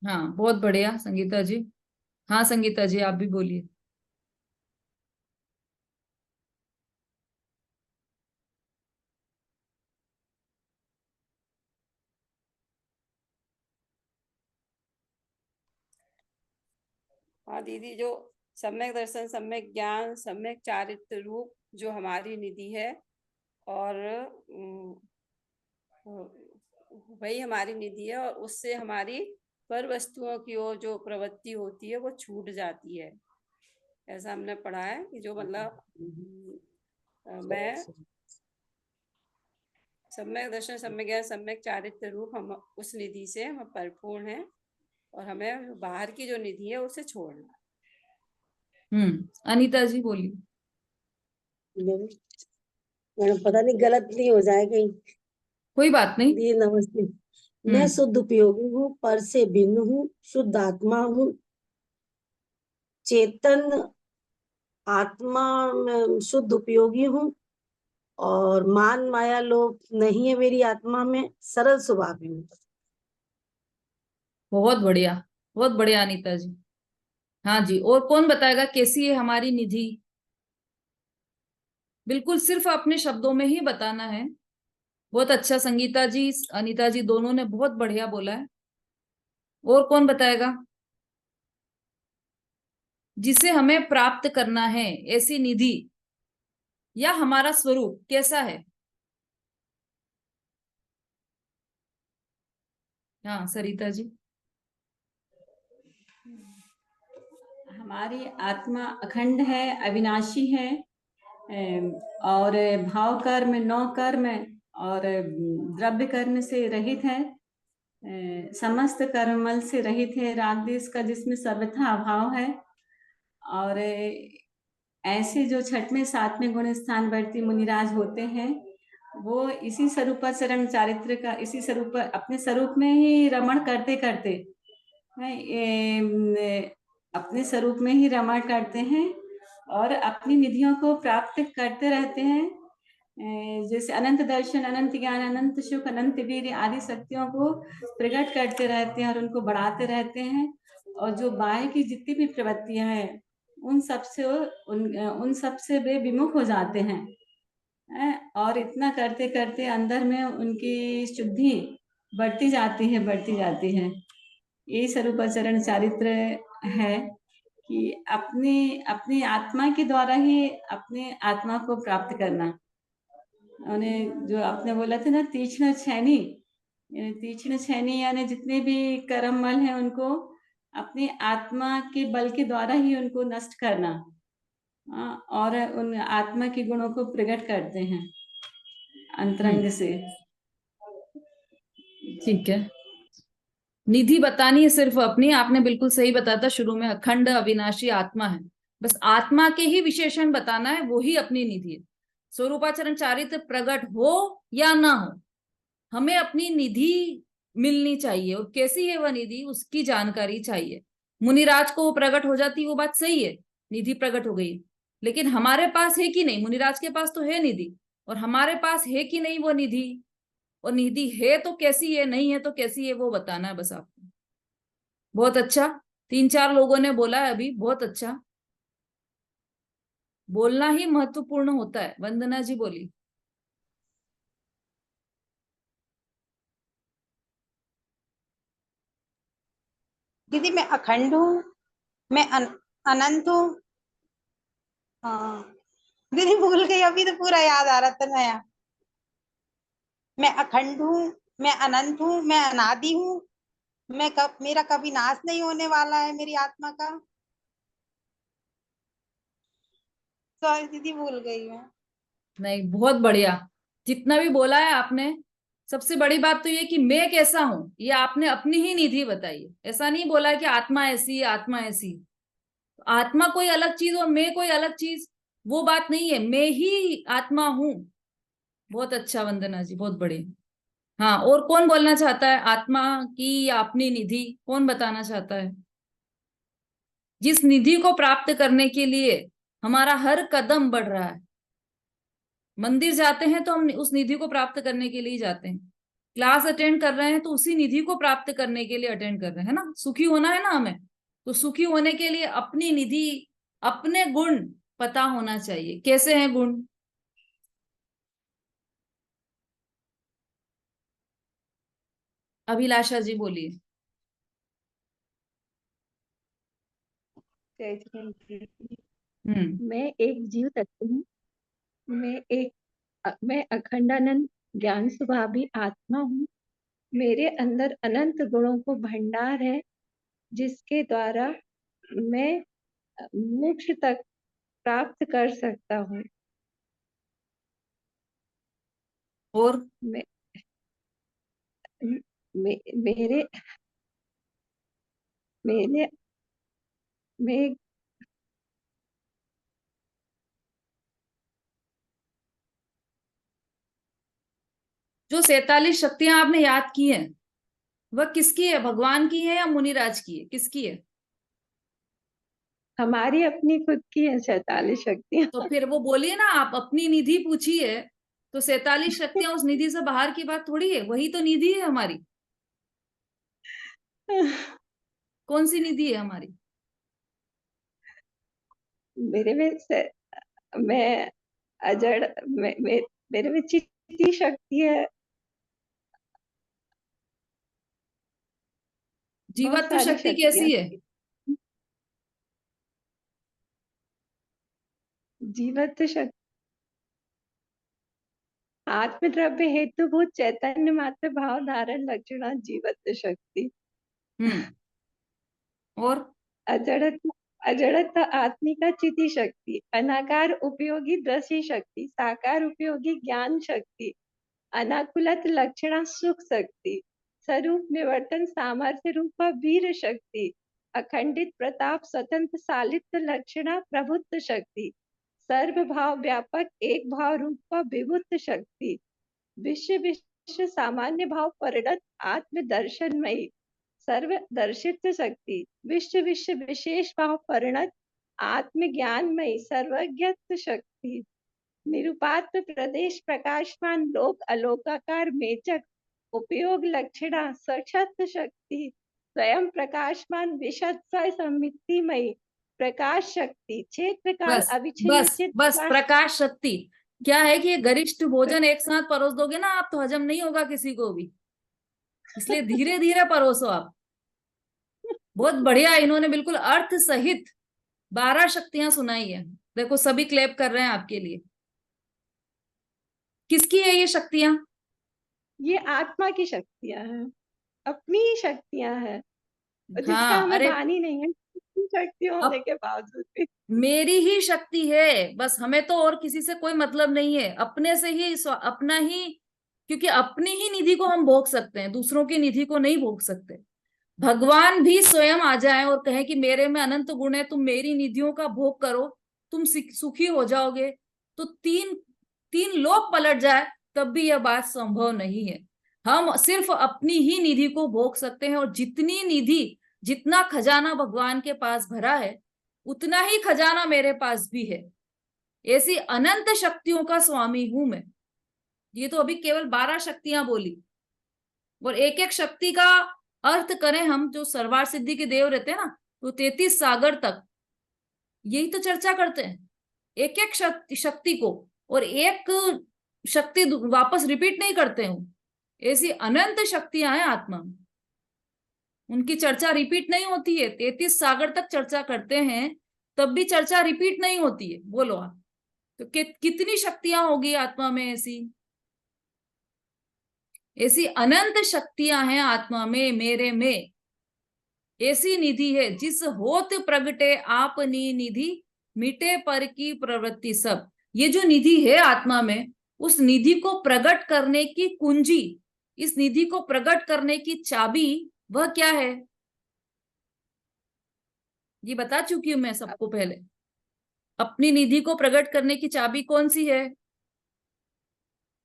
हाँ, बहुत बढ़िया संगीता जी। हाँ संगीता जी, आप भी बोलिए। हाँ दीदी, जो सम्यक दर्शन, सम्यक ज्ञान, सम्यक चारित्र रूप जो हमारी निधि है, और वही हमारी निधि है, और उससे हमारी पर वस्तुओं की ओर जो प्रवृत्ति होती है वो छूट जाती है। ऐसा हमने पढ़ा है कि जो मतलब मैं सम्यक दर्शन, सम्यक ज्ञान, सम्यक चारित्र रूप, हम उस निधि से हम परिपूर्ण हैं, और हमें बाहर की जो निधि है उसे छोड़ना। अनीता जी बोलिए। मैडम पता नहीं गलत नहीं हो जाए कहीं। कोई बात नहीं। दी नमस्ते। मैं हम्म शुद्ध उपयोगी हूँ, पर से भिन्न हूँ, शुद्ध आत्मा हूँ, चेतन आत्मा में शुद्ध उपयोगी हूँ, और मान माया लोभ नहीं है मेरी आत्मा में, सरल स्वभावी हूँ। बहुत बढ़िया, बहुत बढ़िया अनीता जी। हाँ जी, और कौन बताएगा कैसी है हमारी निधि? बिल्कुल सिर्फ अपने शब्दों में ही बताना है। बहुत अच्छा संगीता जी, अनीता जी दोनों ने बहुत बढ़िया बोला है। और कौन बताएगा? जिसे हमें प्राप्त करना है ऐसी निधि, या हमारा स्वरूप कैसा है? हाँ सरिता जी। हमारी आत्मा अखंड है, अविनाशी है, और भाव कर्म, नौ कर्म और द्रव्य कर्म से रहित है, समस्त कर्मल से रहित है, राग द्वेष का जिसमें सर्वथा अभाव है। और ऐसे जो छठवें सातवें गुण स्थान वर्ती मुनिराज होते हैं, वो इसी स्वरूपाचरण चारित्र का, इसी स्वरूप अपने स्वरूप में ही रमण करते करते अपने स्वरूप में ही रमण करते हैं, और अपनी निधियों को प्राप्त करते रहते हैं। जैसे अनंत दर्शन, अनंत ज्ञान, अनंत सुख, अनंत वीर आदि शक्तियों को प्रकट करते रहते हैं और उनको बढ़ाते रहते हैं। और जो बाह्य की जितनी भी प्रवृत्तियां हैं, उन सब से वे विमुख हो जाते हैं। और इतना करते करते अंदर में उनकी शुद्धि बढ़ती जाती है, बढ़ती जाती है। यही स्वरूपाचरण चारित्र है कि अपनी अपनी आत्मा के द्वारा ही अपने आत्मा को प्राप्त करना। उन्हें जो आपने बोला था ना, तीक्ष्ण छेनी, तीक्ष्ण छेनी यानी जितने भी कर्म मल हैं उनको अपनी आत्मा के बल के द्वारा ही उनको नष्ट करना, और उन आत्मा के गुणों को प्रकट करते हैं अंतरंग से। ठीक है, निधि बतानी है सिर्फ अपनी। आपने बिल्कुल सही बताया था शुरू में, अखंड अविनाशी आत्मा है। बस आत्मा के ही विशेषण बताना है, वो ही अपनी निधि है। स्वरूपाचरण चारित्र प्रकट हो या ना हो, हमें अपनी निधि मिलनी चाहिए, और कैसी है वह निधि उसकी जानकारी चाहिए। मुनिराज को वो प्रकट हो जाती, वो बात सही है, निधि प्रकट हो गई। लेकिन हमारे पास है कि नहीं? मुनिराज के पास तो है निधि, और हमारे पास है कि नहीं वो निधि? और निधि है तो कैसी है, नहीं है तो कैसी है, वो बताना है बस आपको। बहुत अच्छा, 3-4 लोगों ने बोला है अभी, बहुत अच्छा। बोलना ही महत्वपूर्ण होता है। वंदना जी बोली। दीदी मैं अखंड हूँ, मैं अनंत हूँ। हाँ दीदी भूल गई, अभी तो पूरा याद आ रहा था नया। मैं अखंड हूँ, मैं अनंत हूँ, मैं अनादि हूँ, मेरा कभी नाश नहीं होने वाला है मेरी आत्मा का। सॉरी दीदी, भूल गई मैं। नहीं, बहुत बढ़िया, जितना भी बोला है आपने। सबसे बड़ी बात तो ये कि मैं कैसा हूं, ये आपने अपनी ही निधि बताई है। ऐसा नहीं बोला है कि आत्मा ऐसी है, आत्मा ऐसी। आत्मा कोई अलग चीज और मैं कोई अलग चीज, वो बात नहीं है। मैं ही आत्मा हूं। बहुत अच्छा वंदना जी, बहुत बढ़िया। हाँ, और कौन बोलना चाहता है आत्मा की या अपनी निधि? कौन बताना चाहता है? जिस निधि को प्राप्त करने के लिए हमारा हर कदम बढ़ रहा है। मंदिर जाते हैं तो हम उस निधि को प्राप्त करने के लिए ही जाते हैं। क्लास अटेंड कर रहे हैं तो उसी निधि को प्राप्त करने के लिए अटेंड कर रहे हैं ना, सुखी होना है ना हमें। तो सुखी होने के लिए अपनी निधि, अपने गुण पता होना चाहिए। कैसे हैं गुण? अभिलाषा जी बोलिए। जय जगन जी। हम्म। मैं एक जीव तत्व हूँ। मैं अखंडानंद ज्ञान स्वभावी आत्मा हूँ। मेरे अंदर अनंत गुणों को भंडार है, जिसके द्वारा मैं मोक्ष तक प्राप्त कर सकता हूँ। और मे, मे, मेरे मेरे मैं जो 47 शक्तियां आपने याद की हैं, वह किसकी है? भगवान की है या मुनिराज की है? किसकी है? हमारी अपनी खुद की है 47 शक्तियाँ। तो फिर वो बोलिए ना, आप अपनी निधि पूछिए। तो 47 शक्तियां उस निधि से बाहर की बात थोड़ी है, वही तो निधि है हमारी। कौन सी निधि है हमारी? मेरे में से मैं अजड़ मेरे में चित्ती शक्ति है। बहुत जीवत्व सारी शक्ति शक्तियाँ। कैसी है? जीवत्व शक्ति आत्म द्रव्य हेतुभूत चैतन्य मात्र भाव धारण लक्षण जीवत्व शक्ति। और अजड़त्व अजड़त्व आत्मिका चिति शक्ति, अनाकार उपयोगी दृष्टि शक्ति, साकार उपयोगी ज्ञान शक्ति, अनाकुलत लक्षणा सुख शक्ति, स्वरूप निवर्तन सामर्थ्य रूप वीर शक्ति, अखंडित प्रताप स्वतंत्र सालित्य लक्षणा प्रभुत्व शक्ति, सर्व भाव व्यापक एक भाव रूप विभुत्व शक्ति, विश्व विश्व सामान्य भाव परिणत आत्म दर्शनमयी सर्व दर्शित शक्ति, विश्व विश्व विशेष भाव परिणत आत्म ज्ञानमयी सर्वज्ञ शक्ति, निरुपात्म प्रदेश प्रकाशमान लोक अलोकाकार मेचक उपयोग लक्षणा सशक्त शक्ति, स्वयं प्रकाशमान विशद समितिमयी प्रकाश शक्ति, क्षेत्र काल बस अविच्छिन्न बस चित्त बस, प्रकाश शक्ति। क्या है कि ये गरिष्ठ भोजन एक साथ परोस दोगे ना आप, तो हजम नहीं होगा किसी को भी, इसलिए धीरे धीरे परोसो आप। बहुत बढ़िया, इन्होंने बिल्कुल अर्थ सहित 12 शक्तियां सुनाई है। देखो सभी क्लैप कर रहे हैं आपके लिए। किसकी है ये शक्तियां? ये आत्मा की शक्तियां हैं, अपनी ही शक्तियां हैं, जिसका हाँ, हमें अरे भान ही नहीं है, शक्ति होने के बावजूद भी। मेरी ही शक्ति है, बस हमें तो और किसी से कोई मतलब नहीं है, अपने से ही अपना ही, क्योंकि अपनी ही निधि को हम भोग सकते हैं, दूसरों की निधि को नहीं भोग सकते। भगवान भी स्वयं आ जाए और कहे कि मेरे में अनंत गुण है, तुम मेरी निधियों का भोग करो, तुम सुखी हो जाओगे, तो तीन तीन लोक पलट जाए, तब भी यह बात संभव नहीं है। हम सिर्फ अपनी ही निधि को भोग सकते हैं, और जितनी निधि, जितना खजाना भगवान के पास भरा है, उतना ही खजाना मेरे पास भी है। ऐसी अनंत शक्तियों का स्वामी हूं मैं। ये तो अभी केवल 12 शक्तियां बोली, और एक एक शक्ति का अर्थ करें हम, जो सर्वार सिद्धि के देव रहते हैं ना, तो 33 सागर तक यही तो चर्चा करते हैं, एक एक शक्ति को, और एक शक्ति वापस रिपीट नहीं करते हैं। ऐसी अनंत शक्तियां हैं आत्मा में, उनकी चर्चा रिपीट नहीं होती है। 33 सागर तक चर्चा करते हैं, तब भी चर्चा रिपीट नहीं होती है। बोलो आप, तो कितनी शक्तियां होगी आत्मा में? ऐसी अनंत शक्तियां हैं आत्मा में, मेरे में। ऐसी निधि है जिस होत प्रगटे आपनी निधि, मिटे पर की प्रवृत्ति सब। ये जो निधि है आत्मा में, उस निधि को प्रकट करने की कुंजी, इस निधि को प्रकट करने की चाबी, वह क्या है? ये बता चुकी हूं मैं सबको पहले। अपनी निधि को प्रकट करने की चाबी कौन सी है?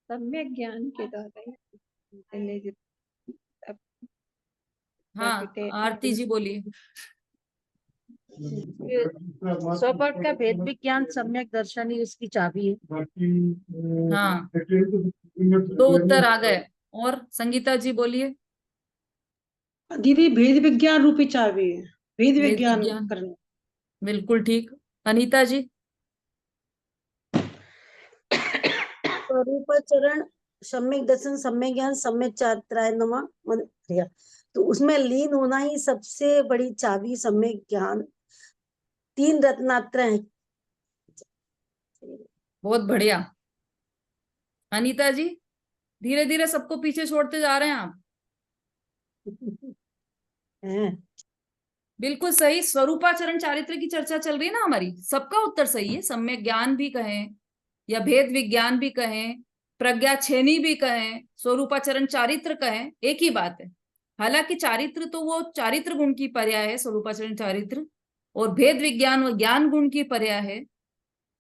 सम्यक ज्ञान के द्वारा हाँ, आरती जी बोलिए। स्वपट का भेद विज्ञान सम्यक दर्शन ही उसकी चाबी है। हाँ, 2 उत्तर आ गए। और संगीता जी बोलिए। दीदी भेद विज्ञान रूपी चाबी है, भेद वेद विज्ञान विज्ञान, करना। बिल्कुल ठीक। अनीता जी। स्वरूपाचरण, सम्यक दर्शन, सम्यक ज्ञान, सम्यक चारित्राय नमः क्रिया। तो उसमें लीन होना ही सबसे बड़ी चाबी, सम्यक ज्ञान। 3 रत्नात्रय हैं। बहुत बढ़िया। अनीता जी, धीरे धीरे सबको पीछे छोड़ते जा रहे हैं आप। हैं। बिल्कुल सही। स्वरूपाचरण चारित्र की चर्चा चल रही है ना हमारी, सबका उत्तर सही है। सम्यक ज्ञान भी कहें या भेद विज्ञान भी कहें, प्रज्ञा छेनी भी कहें, स्वरूपाचरण चारित्र कहें, एक ही बात है। हालांकि चारित्र तो वो चारित्र गुण की पर्याय है, स्वरूपाचरण चारित्र, और भेद विज्ञान वो ज्ञान गुण की पर्याय है,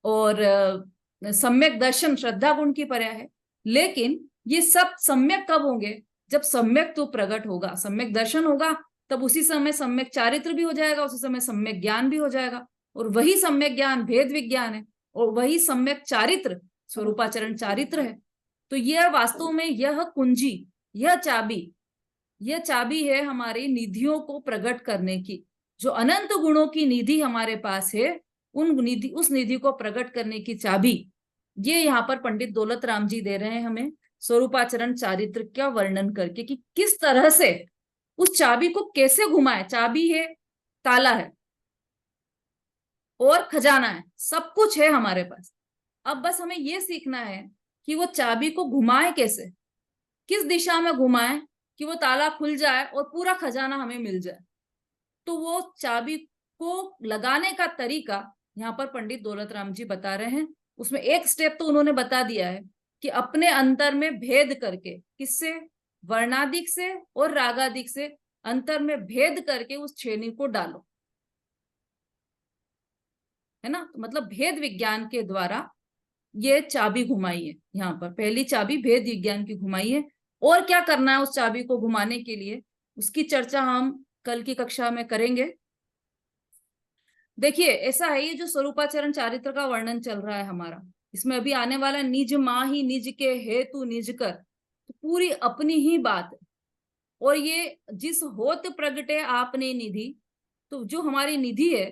और सम्यक दर्शन श्रद्धा गुण की पर्याय है। लेकिन ये सब सम्यक कब होंगे? जब सम्यक तो प्रकट होगा, सम्यक दर्शन होगा, तब उसी समय सम्यक चारित्र भी हो जाएगा, उसी समय सम्यक ज्ञान भी हो जाएगा, और वही सम्यक ज्ञान भेद विज्ञान है, और वही सम्यक चारित्र स्वरूपाचरण चारित्र है। तो यह वास्तव में यह कुंजी, यह चाबी, यह चाबी है हमारी निधियों को प्रकट करने की। जो अनंत गुणों की निधि हमारे पास है, उस निधि को प्रकट करने की चाबी, ये यहाँ पर पंडित दौलत राम जी दे रहे हैं हमें स्वरूपाचरण चारित्र का वर्णन करके, कि किस तरह से उस चाबी को कैसे घुमाए। चाबी है, ताला है और खजाना है, सब कुछ है हमारे पास। अब बस हमें यह सीखना है कि वो चाबी को घुमाए कैसे, किस दिशा में घुमाए कि वो ताला खुल जाए और पूरा खजाना हमें मिल जाए। तो वो चाबी को लगाने का तरीका यहाँ पर पंडित दौलत राम जी बता रहे हैं। उसमें एक स्टेप तो उन्होंने बता दिया है कि अपने अंतर में भेद करके, किससे? वर्णादिक से और रागादिक से अंतर में भेद करके उस छेनी को डालो, है ना। तो मतलब भेद विज्ञान के द्वारा ये चाबी घुमाई है। यहाँ पर पहली चाबी भेद विज्ञान की घुमाई है। और क्या करना है उस चाबी को घुमाने के लिए, उसकी चर्चा हम कल की कक्षा में करेंगे। देखिए ऐसा है, ये जो स्वरूपाचरण चारित्र का वर्णन चल रहा है हमारा, इसमें अभी आने वाला निज माही निज के हेतु निज कर, तो पूरी अपनी ही बात है। और ये जिस होत प्रगटे आपने निधि, तो जो हमारी निधि है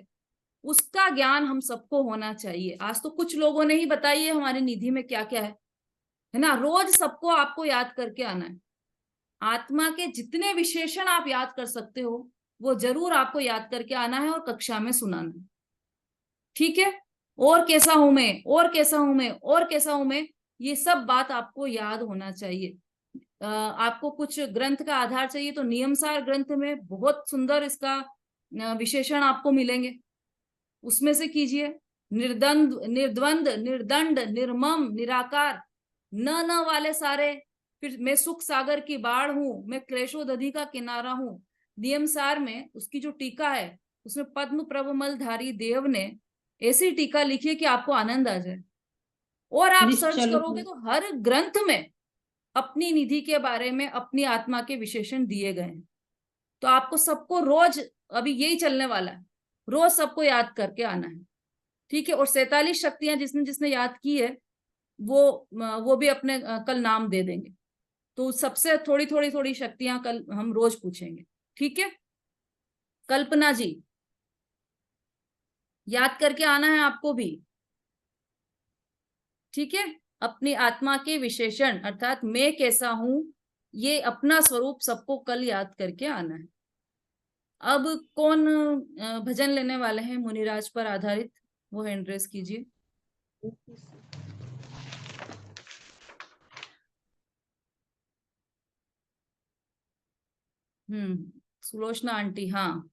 उसका ज्ञान हम सबको होना चाहिए। आज तो कुछ लोगों ने ही बताई है हमारी निधि में क्या क्या है ना। रोज सबको आपको याद करके आना है। आत्मा के जितने विशेषण आप याद कर सकते हो वो जरूर आपको याद करके आना है और कक्षा में सुनाना है, ठीक है। और कैसा हूं मैं, और कैसा हूं मैं, और कैसा हूं मैं, ये सब बात आपको याद होना चाहिए। आपको कुछ ग्रंथ का आधार चाहिए तो नियमसार ग्रंथ में बहुत सुंदर इसका विशेषण आपको मिलेंगे, उसमें से कीजिए। निर्द्वंद, निर्द्वंद, निर्दंड, निर्मम, निराकार, न वाले सारे। फिर मैं सुख सागर की बाढ़ हूं, मैं क्लेशोदधि का किनारा हूं। नियमसार में उसकी जो टीका है, उसमें पद्म प्रभमलधारी देव ने ऐसी टीका लिखी है कि आपको आनंद आ जाए। और आप सर्च निश्चल करोगे तो हर ग्रंथ में अपनी निधि के बारे में, अपनी आत्मा के विशेषण दिए गए हैं। तो आपको सबको रोज, अभी यही चलने वाला है, रोज सबको याद करके आना है, ठीक है। और 47 शक्तियां जिसने जिसने याद की है वो भी अपने कल नाम दे देंगे। तो सबसे थोड़ी थोड़ी थोड़ी शक्तियां कल हम रोज पूछेंगे, ठीक है। कल्पना जी, याद करके आना है आपको भी, ठीक है। अपनी आत्मा के विशेषण अर्थात मैं कैसा हूं, ये अपना स्वरूप सबको कल याद करके आना है। अब कौन भजन लेने वाले हैं मुनिराज पर आधारित, वो हैंड रेस कीजिए। सुलोचना आंटी, हाँ।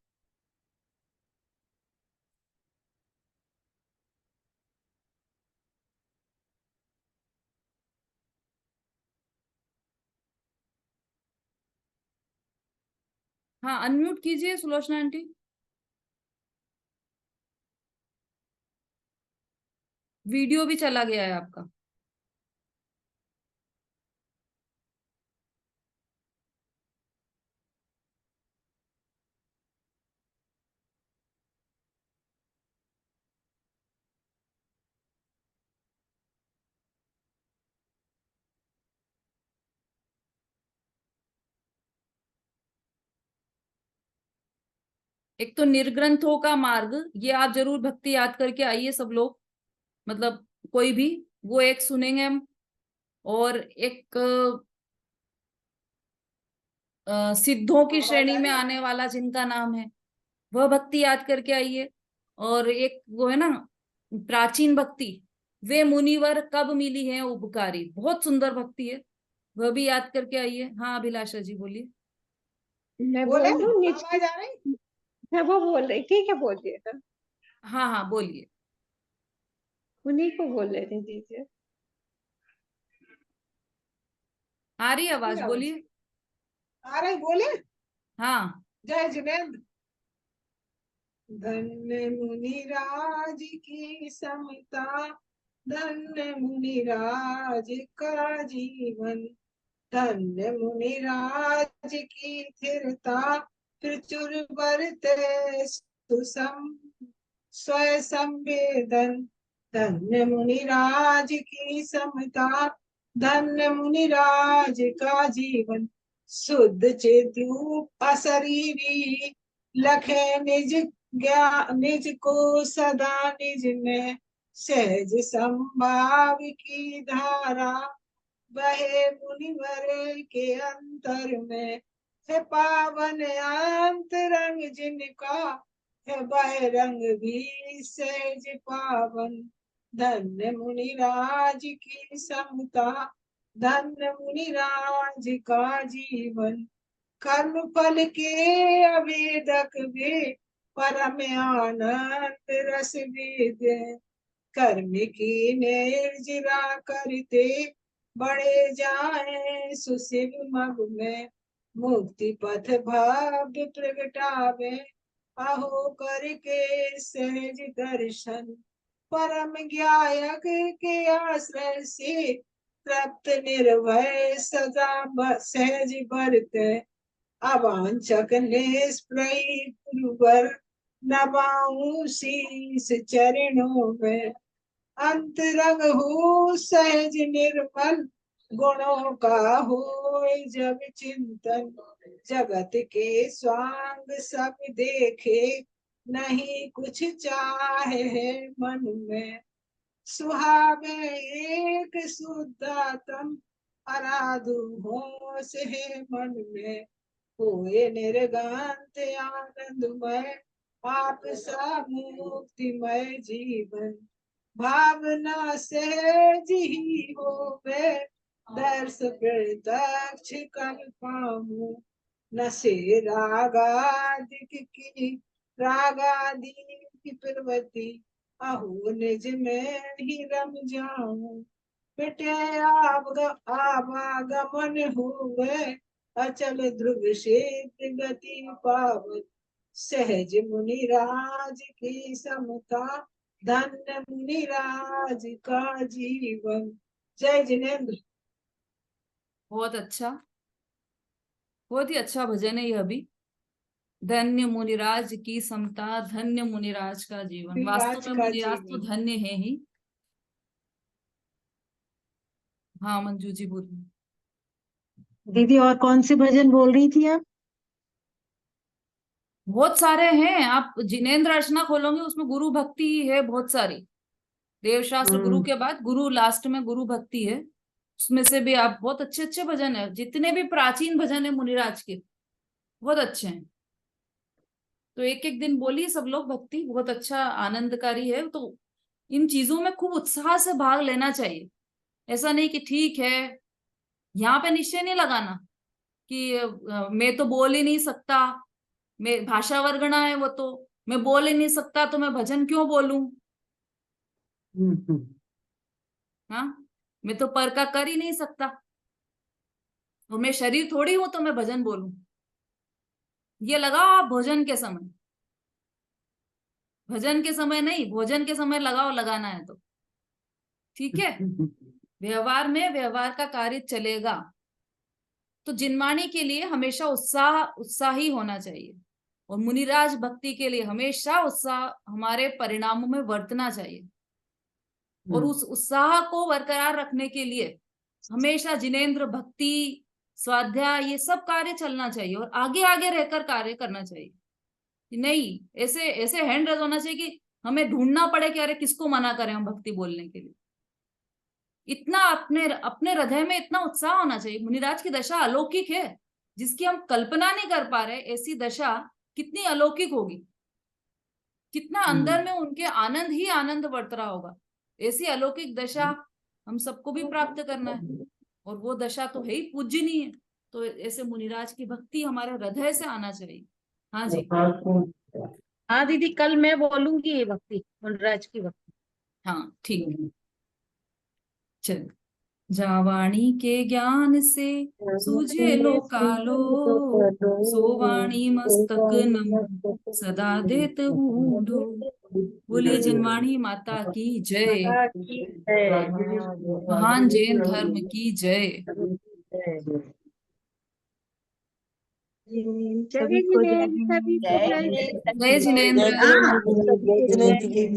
हाँ, अनम्यूट कीजिए सुलोचना आंटी। वीडियो भी चला गया है आपका। एक तो निर्ग्रंथों का मार्ग, ये आप जरूर भक्ति याद करके आइए सब लोग, मतलब कोई भी, वो एक सुनेंगे हम। और एक सिद्धों की श्रेणी में आने वाला जिनका नाम है, वह भक्ति याद करके आइए। और एक वो है ना प्राचीन भक्ति, वे मुनिवर कब मिली है उपकारी, बहुत सुंदर भक्ति है, वह भी याद करके आइए। हाँ अभिलाषा जी बोलिए। मैं बोले बोल दूं आवाज आ रही? हाँ वो बोल रही, ठीक है बोलिए, हाँ, हाँ हाँ बोलिए। उन्हीं को बोल लेने दीजिए। आ रही आवाज, आवाज बोलिए। आ रही, बोले। हाँ जय जिनेन्द्र। धन्य मुनिराज की समता, धन्य मुनिराज का जीवन, धन्य मुनिराज की स्थिरता, प्रचुर बरते सुसम स्वय संवेदन, धन्य मुनिराज की समता, धन्य मुनिराज का जीवन, शुद्ध चिद्रूप अशरीरी, लखे निज ज्ञान निज को सदा निज में, सहज संभाव की धारा बहे मुनिवर के अंतर में, है पावन अंतरंग जिनका, है बहिरंग भी सहज पावन, धन्य मुनिराज की समता, धन्य मुनिराज का जीवन, कर्म फल के अवेदक वे, परम आनंद रस वेद, कर्म की निर्जरा करते, बड़े जाए सुशिव मग में, मुक्ति पथ भव्य प्रगटावे, अहो करके सहज दर्शन, परम ज्ञायक के आश्रय से, तृप्त निर्भय सदा सहज बरते, अवांछक निष्प्रय गुरुवर, नवाऊं शीस चरणों में, अंतरंग हो सहज निर्मल, गुणों का हो जब चिंतन, जगत के स्वांग सब देखे, नहीं कुछ चाहे है मन में, सुहावे एक शुद्धात्म, आराधु हो से मन में, हुए निर्गांत आनंदमय, आप सा मुक्तिमय जीवन, भावना सहज ही होवे, दर्श प्रत्यक्ष कर पाऊं, न से रागादि की प्रवृत्ति, अहो निज में ही रम जाऊं, मिटे आवागमन हुए, अचल ध्रुव क्षेत्र गति पावत, सहज मुनिराज की समता, धन्य मुनिराज का जीवन। जय जिनेन्द्र। बहुत अच्छा, बहुत ही अच्छा भजन है यह भी। धन्य मुनिराज की समता, धन्य मुनिराज का जीवन। वास्तव में का मुनिराज तो जीवन। धन्य है ही। हाँ मंजू जी बोलिए। दीदी और कौन से भजन बोल रही थी आप? बहुत सारे हैं, आप जिनेन्द्र अर्चना खोलोगे उसमें गुरु भक्ति ही है बहुत सारी। देवशास्त्र गुरु के बाद गुरु लास्ट में गुरु भक्ति है, उसमें से भी आप बहुत अच्छे अच्छे भजन है, जितने भी प्राचीन भजन है मुनिराज के बहुत अच्छे हैं। तो एक एक दिन बोलिए सब लोग, भक्ति बहुत अच्छा आनंदकारी है। तो इन चीजों में खूब उत्साह से भाग लेना चाहिए। ऐसा नहीं कि ठीक है, यहाँ पे निश्चय नहीं लगाना कि मैं तो बोल ही नहीं सकता, मैं भाषा वर्गणा है वो, तो मैं बोल ही नहीं सकता तो मैं भजन क्यों बोलूं। हाँ, मैं तो पर का कर ही नहीं सकता, और मैं शरीर थोड़ी हूं तो मैं भजन बोलूं। ये लगाओ आप भोजन के समय, भजन के समय नहीं, भोजन के समय लगाओ, लगाना है तो ठीक है। व्यवहार में व्यवहार का कार्य चलेगा। तो जिनवाणी के लिए हमेशा उत्साही होना चाहिए, और मुनिराज भक्ति के लिए हमेशा उत्साह हमारे परिणामों में वर्तना चाहिए। और उस उत्साह को बरकरार रखने के लिए हमेशा जिनेन्द्र भक्ति, स्वाध्याय, ये सब कार्य चलना चाहिए और आगे आगे रहकर कार्य करना चाहिए। कि नहीं, ऐसे ऐसे हैंड रेज होना चाहिए कि हमें ढूंढना पड़े कि अरे किसको मना करें हम भक्ति बोलने के लिए। इतना अपने अपने हृदय में इतना उत्साह होना चाहिए। मुनिराज की दशा अलौकिक है, जिसकी हम कल्पना नहीं कर पा रहे। ऐसी दशा कितनी अलौकिक होगी, कितना अंदर में उनके आनंद ही आनंद बरत रहा होगा। ऐसी अलौकिक दशा हम सबको भी प्राप्त करना है, और वो दशा तो है ही पूजनीय है। तो ऐसे मुनिराज की भक्ति हमारे हृदय से आना चाहिए। हाँ जी, हाँ दीदी, कल मैं बोलूंगी ये भक्ति, मुनिराज की भक्ति। हाँ ठीक है। चल, जावाणी के ज्ञान से सूझे लोकालो, सोवाणी मस्तक नम सदा देत हूँ ढो। बोलिए जिनवाणी माता की जय, महान जैन धर्म की जय। जय जिनेन्द्र, सभी को जय जय जिनेन्द्र। जय जिनेन्द्र।